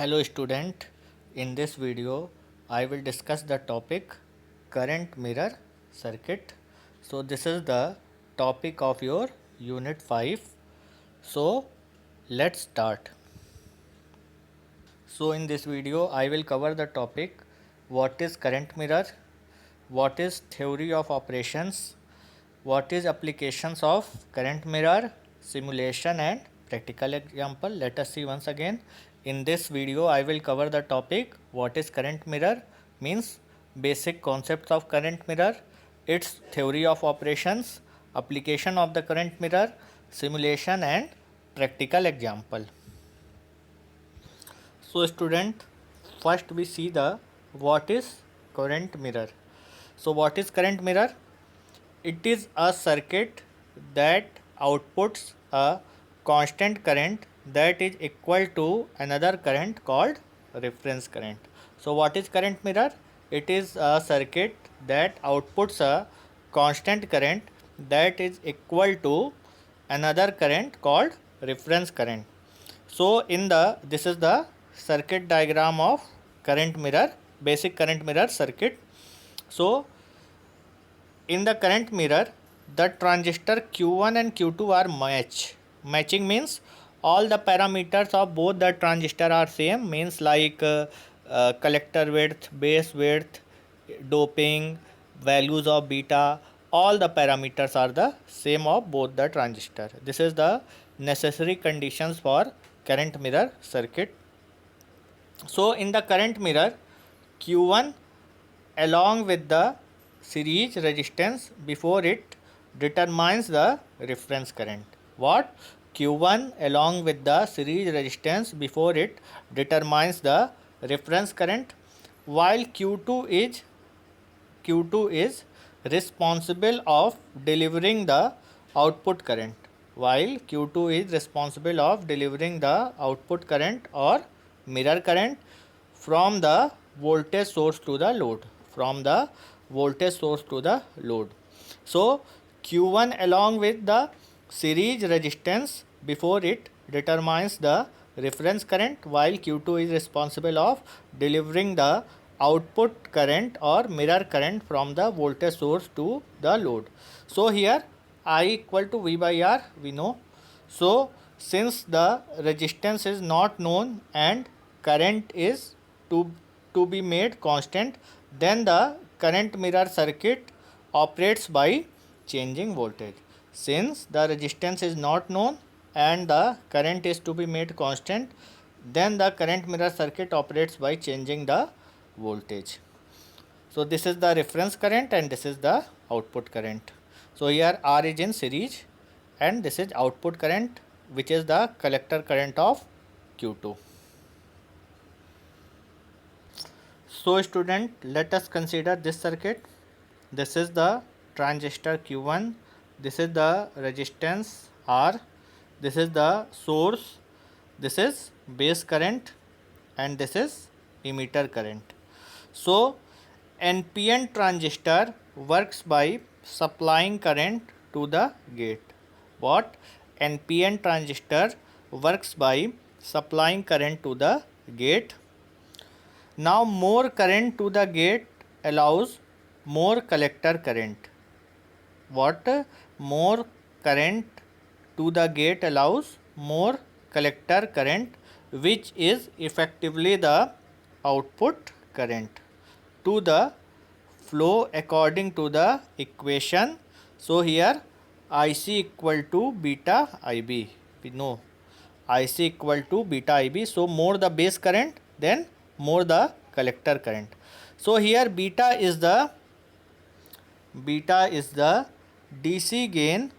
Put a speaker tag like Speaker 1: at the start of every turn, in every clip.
Speaker 1: Hello student, in this video I will discuss the topic current mirror circuit. So this is the topic of your unit 5. So let's start. So in this video I will cover the topic what is current mirror, what is theory of operations, what is applications of current mirror, simulation and practical example. Let us see once again. In this video I will cover the topic what is current mirror, means basic concepts of current mirror, its theory of operations, application of the current mirror, simulation and practical example. So student, first we see the what is current mirror. So what is current mirror? It is a circuit that outputs a constant current that is equal to another current called reference current. So what is current mirror? It is a circuit that outputs a constant current that is equal to another current called reference current. So this is the circuit diagram of current mirror, basic current mirror circuit. So in the current mirror, the transistor Q1 and Q2 are match. Matching means all the parameters of both the transistor are same, means like collector width, base width, doping, values of beta, all the parameters are the same of both the transistor. This is the necessary conditions for current mirror circuit. So in the current mirror, Q1 along with the series resistance before it determines the reference current. What? Q1 along with the series resistance before it determines the reference current, while Q2 is responsible of delivering the output current, while Q2 is responsible of delivering the output current or mirror current from the voltage source to the load, So Q1 along with the series resistance before it determines the reference current, while Q2 is responsible of delivering the output current or mirror current from the voltage source to the load. So here I equal to V by R we know. So since the resistance is not known and current is to be made constant, then the current mirror circuit operates by changing voltage. Since the resistance is not known and the current is to be made constant, then the current mirror circuit operates by changing the voltage. So this is the reference current and this is the output current. So here R is in series and this is output current, which is the collector current of Q2. So student, let us consider this circuit. This is the transistor Q1, this is the resistance R, this is the source, this is base current and this is emitter current. So NPN transistor works by supplying current to the gate. What? NPN transistor works by supplying current to the gate. Now more current to the gate allows more collector current. What? More current to the gate allows more collector current, which is effectively the output current to the flow according to the equation. So here IC equal to beta IB. We know IC equal to beta IB. So more the base current, then more the collector current. So here beta is the DC gain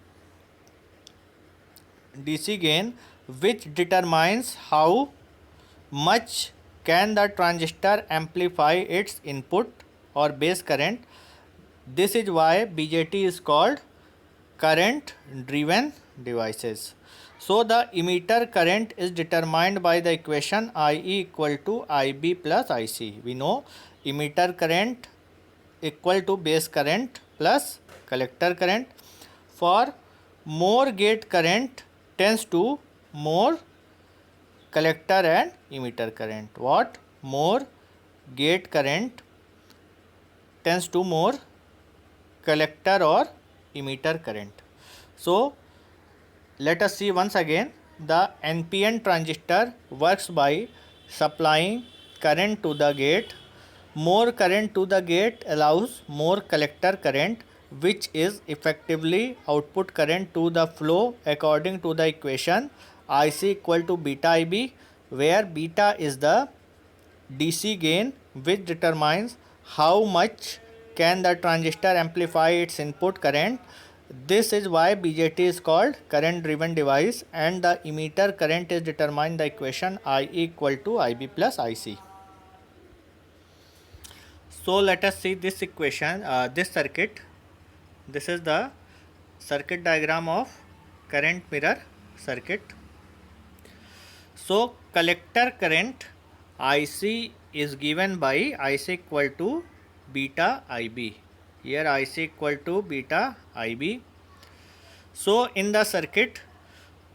Speaker 1: which determines how much can the transistor amplify its input or base current. This is why BJT is called current driven devices. So the emitter current is determined by the equation IE equal to IB plus IC. We know emitter current equal to base current plus collector current. For more gate current tends to more collector and emitter current. What? More gate current tends to more collector or emitter current. So let us see once again. The NPN transistor works by supplying current to the gate. More current to the gate allows more collector current, which is effectively output current to the flow according to the equation IC equal to beta IB, where beta is the DC gain which determines how much can the transistor amplify its input current. This is why BJT is called current driven device, and the emitter current is determined the equation I equal to IB plus IC. So let us see this equation, this circuit. This is the circuit diagram of current mirror circuit. So collector current IC is given by IC equal to beta IB. Here IC equal to beta IB. So in the circuit,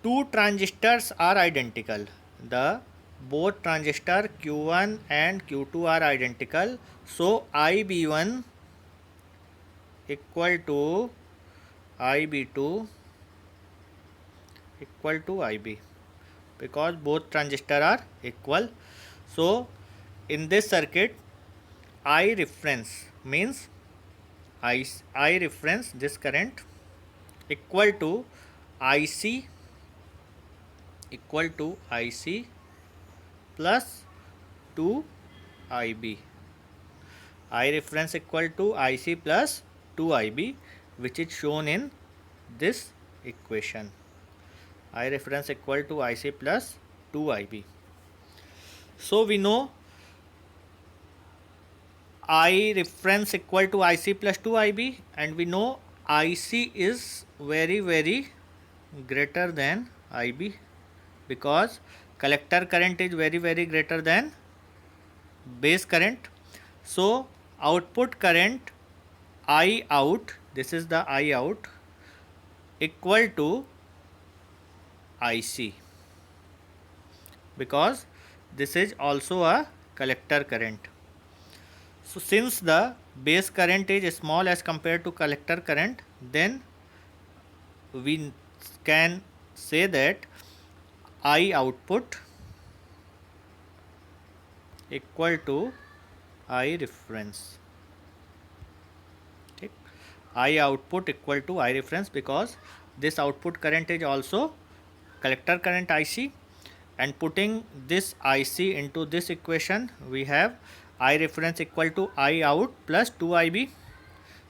Speaker 1: two transistors are identical. The both transistor Q1 and Q2 are identical. So IB1 equal to IB2 equal to IB, because both transistors are equal. So in this circuit, I reference means I reference this current equal to IC plus 2 IB. I reference equal to IC plus 2 IB, which is shown in this equation. I reference equal to IC plus 2 IB. So we know I reference equal to IC plus 2 IB, and we know IC is very greater than IB, because collector current is very greater than base current. So output current I out, this is the I out, equal to IC, because this is also a collector current. So since the base current is small as compared to collector current, then we can say that I output equal to I reference. Okay. I output equal to I reference, because this output current is also collector current IC, and putting this IC into this equation, we have I reference equal to I out plus 2 IB.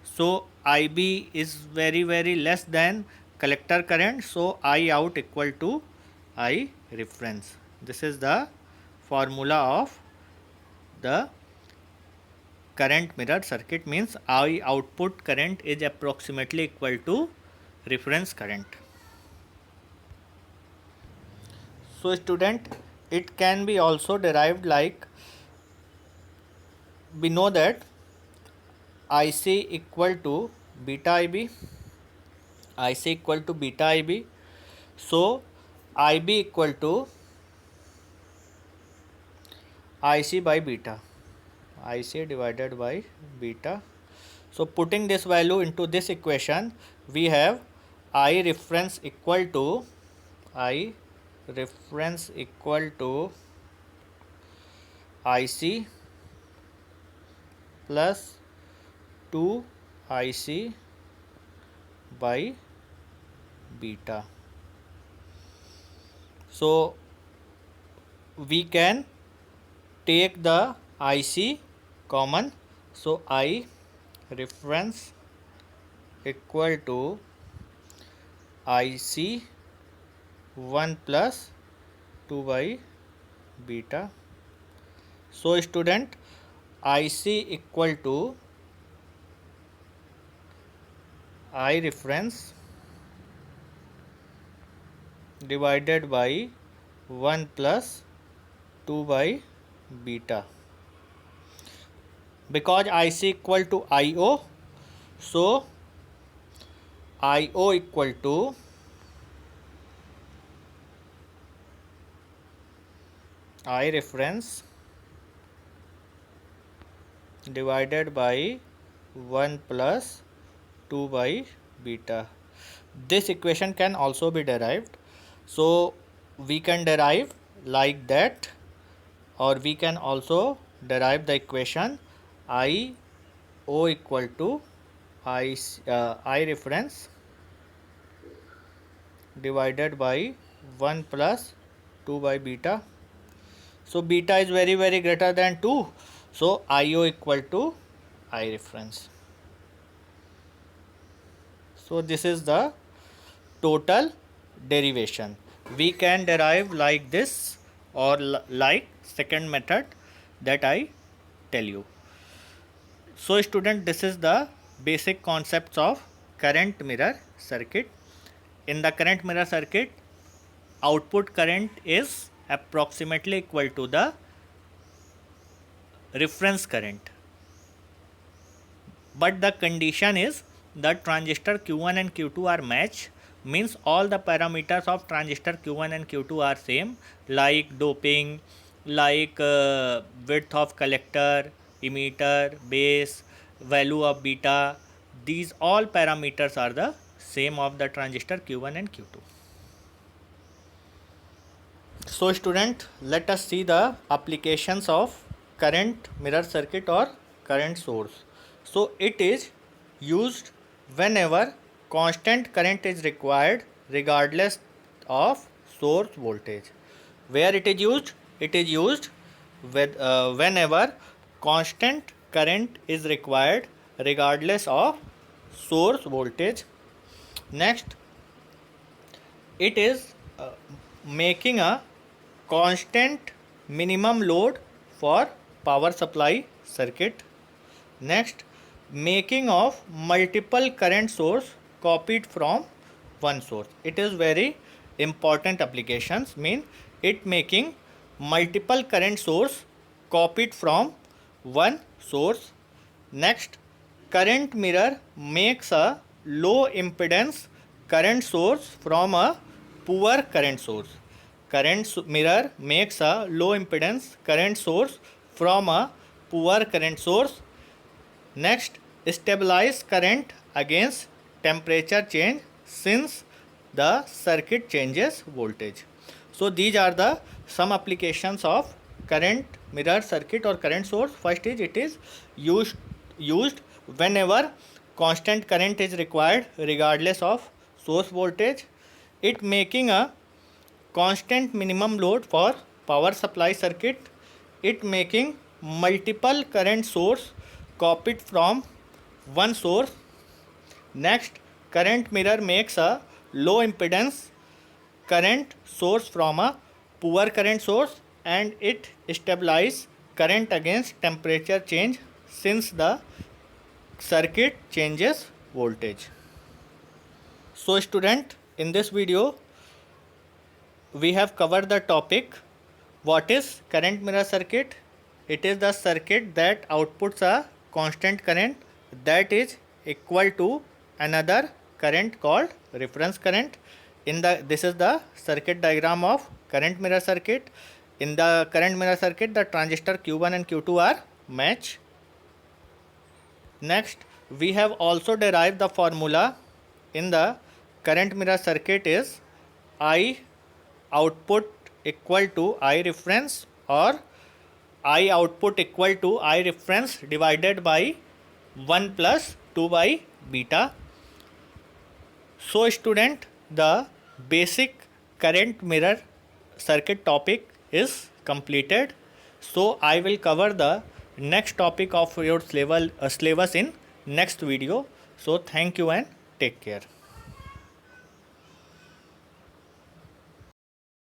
Speaker 1: So IB is very less than collector current, so I out equal to I reference. This is the formula of the current mirror circuit, means I output current is approximately equal to reference current. So student, it can be also derived like, we know that IC equal to beta IB, IC equal to beta IB. So IB equal to IC by beta, IC divided by beta. So putting this value into this equation, we have I reference equal to IC plus 2 IC by beta. So we can take the IC common. So I reference equal to IC 1 plus 2 by beta. So student, IC equal to I reference divided by 1 plus 2 by beta. Because IC equal to IO, so IO equal to I reference divided by 1 plus 2 by beta. This equation can also be derived. So we can derive like that, or we can also derive the equation I O equal to I reference divided by 1 plus 2 by beta. So beta is very greater than 2. So IO equal to I reference. So this is the total derivation. We can derive like this or like second method that I tell you. So student, this is the basic concepts of current mirror circuit. In the current mirror circuit, output current is approximately equal to the reference current, but the condition is that transistor Q1 and Q2 are matched, means all the parameters of transistor Q1 and Q2 are same, like doping, like width of collector, emitter, base, value of beta. These all parameters are the same of the transistor Q1 and Q2. So student, let us see the applications of current mirror circuit or current source. So it is used whenever constant current is required regardless of source voltage. Where it is used? It is used whenever constant current is required regardless of source voltage. Next, it is making a constant minimum load for power supply circuit. Next, making of multiple current source copied from one source. It is very important applications, mean it making multiple current source copied from one source. Next, current mirror makes a low impedance current source from a poor current source. Current mirror makes a low impedance current source from a poor current source. Next, stabilize current against temperature change since the circuit changes voltage. So these are the some applications of current mirror circuit or current source. First is it is used whenever constant current is required regardless of source voltage. It making a constant minimum load for power supply circuit. It making multiple current source copied from one source. Next, current mirror makes a low impedance current source from a poor current source, and it stabilize current against temperature change since the circuit changes voltage. So student, in this video we have covered the topic what is current mirror circuit. It is the circuit that outputs a constant current that is equal to another current called reference current. This is the circuit diagram of current mirror circuit. In the current mirror circuit, the transistor Q1 and Q2 are matched. Next, we have also derived the formula in the current mirror circuit is I output equal to I reference, or I output equal to I reference divided by 1 plus 2 by beta. So student, the basic current mirror circuit topic is completed. So I will cover the next topic of your syllabus in next video. So thank you and take care.